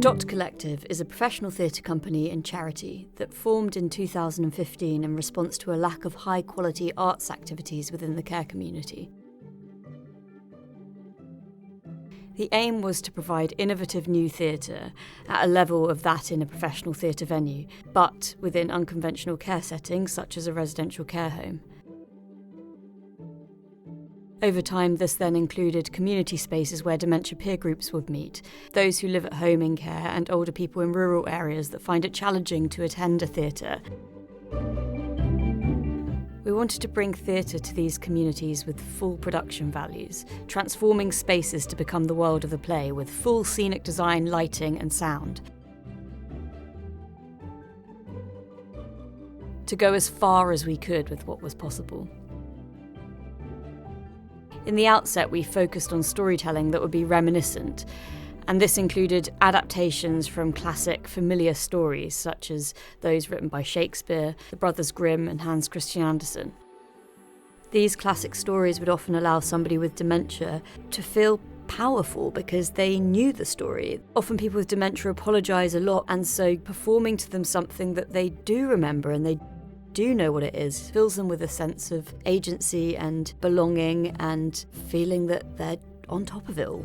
Dot Collective is a professional theatre company and charity that formed in 2015 in response to a lack of high-quality arts activities within the care community. The aim was to provide innovative new theatre at a level of that in a professional theatre venue, but within unconventional care settings such as a residential care home. Over time, this then included community spaces where dementia peer groups would meet, those who live at home in care and older people in rural areas that find it challenging to attend a theatre. We wanted to bring theatre to these communities with full production values, transforming spaces to become the world of the play with full scenic design, lighting and sound. To go as far as we could with what was possible. In the outset, we focused on storytelling that would be reminiscent, and this included adaptations from classic, familiar stories, such as those written by Shakespeare, the Brothers Grimm and Hans Christian Andersen. These classic stories would often allow somebody with dementia to feel powerful because they knew the story. Often people with dementia apologise a lot, and so performing to them something that they do remember and they do know what it is fills them with a sense of agency and belonging and feeling that they're on top of it all.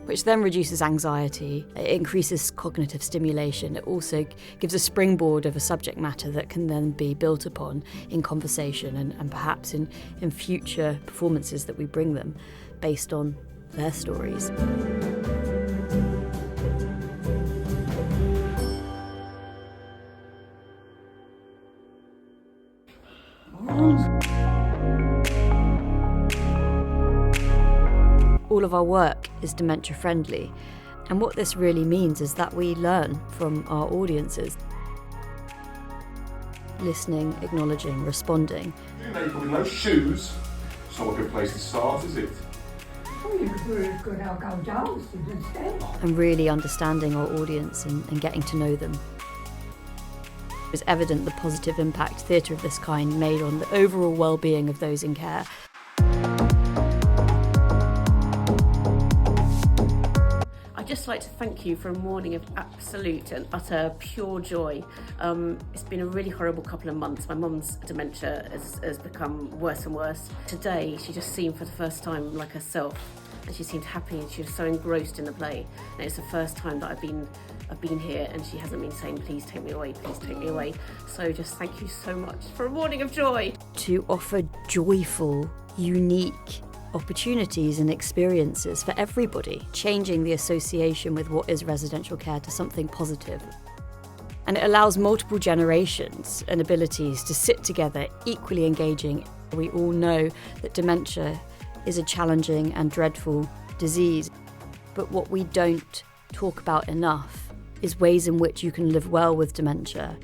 Which then reduces anxiety, it increases cognitive stimulation, it also gives a springboard of a subject matter that can then be built upon in conversation and perhaps in future performances that we bring them based on their stories. All of our work is dementia friendly, and what this really means is that we learn from our audiences. Listening, acknowledging, responding. You know, you've got no shoes. It's not a good place to start, is it? And really understanding our audience and getting to know them. It's evident the positive impact theatre of this kind made on the overall well-being of those in care. I'd just like to thank you for a morning of absolute and utter pure joy. It's been a really horrible couple of months. My mum's dementia has become worse and worse. Today, she just seemed for the first time like herself, and she seemed happy and she was so engrossed in the play. And it's the first time that I've been here and she hasn't been saying, please take me away, please take me away. So just thank you so much for a morning of joy. To offer joyful, unique opportunities and experiences for everybody, changing the association with what is residential care to something positive. And it allows multiple generations and abilities to sit together, equally engaging. We all know that dementia is a challenging and dreadful disease, but what we don't talk about enough is ways in which you can live well with dementia.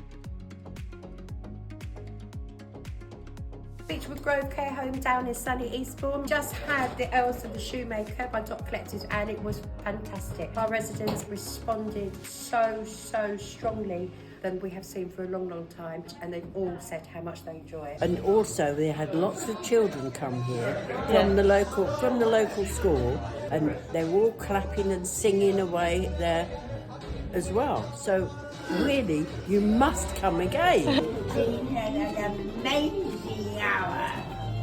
Beechwood Grove Care Home down in sunny Eastbourne just had the Elsa the Shoemaker by Dot Collective, and it was fantastic. Our residents responded so strongly than we have seen for a long time, and they've all said how much they enjoy it. And also they had lots of children come here from the local school, and they were all clapping and singing away there as well. So really, you must come again. We had an amazing hour.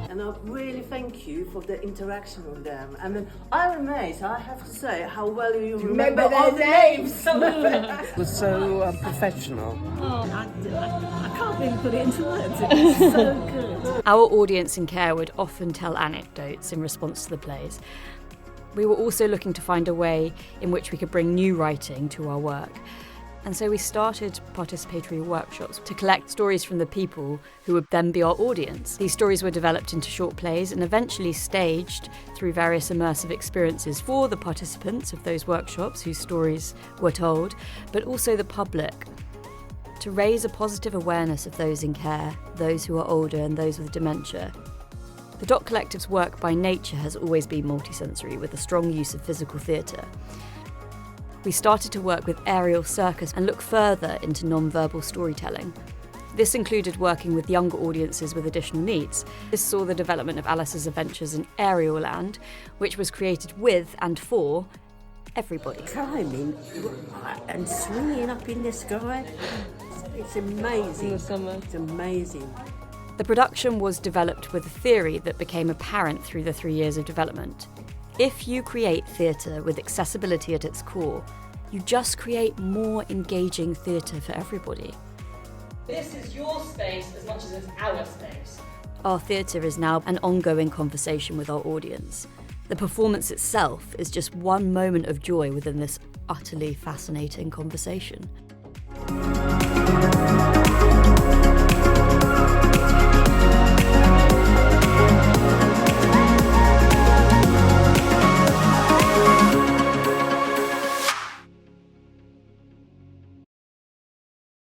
And I really thank you for the interaction with them. I mean, I'm amazed, I have to say, how well you remember all the names. It was so professional. I can't really put it into words. It was so good. Our audience in care would often tell anecdotes in response to the plays. We were also looking to find a way in which we could bring new writing to our work. And so we started participatory workshops to collect stories from the people who would then be our audience. These stories were developed into short plays and eventually staged through various immersive experiences for the participants of those workshops whose stories were told, but also the public, to raise a positive awareness of those in care, those who are older and those with dementia. The Dot Collective's work by nature has always been multisensory, with a strong use of physical theatre. We started to work with aerial circus and look further into non-verbal storytelling. This included working with younger audiences with additional needs. This saw the development of Alice's Adventures in Aerial Land, which was created with and for everybody. Climbing and swinging up in the sky. It's amazing. In the summer. It's amazing. The production was developed with a theory that became apparent through the 3 years of development. If you create theatre with accessibility at its core, you just create more engaging theatre for everybody. This is your space as much as it's our space. Our theatre is now an ongoing conversation with our audience. The performance itself is just one moment of joy within this utterly fascinating conversation.